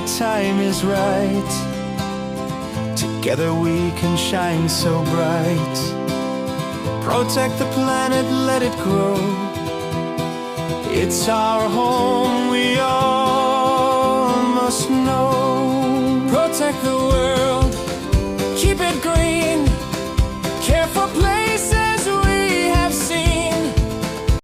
time is right. Together we can shine so bright. Protect the planet, let it grow. It's our home, we all must know. Protect the world,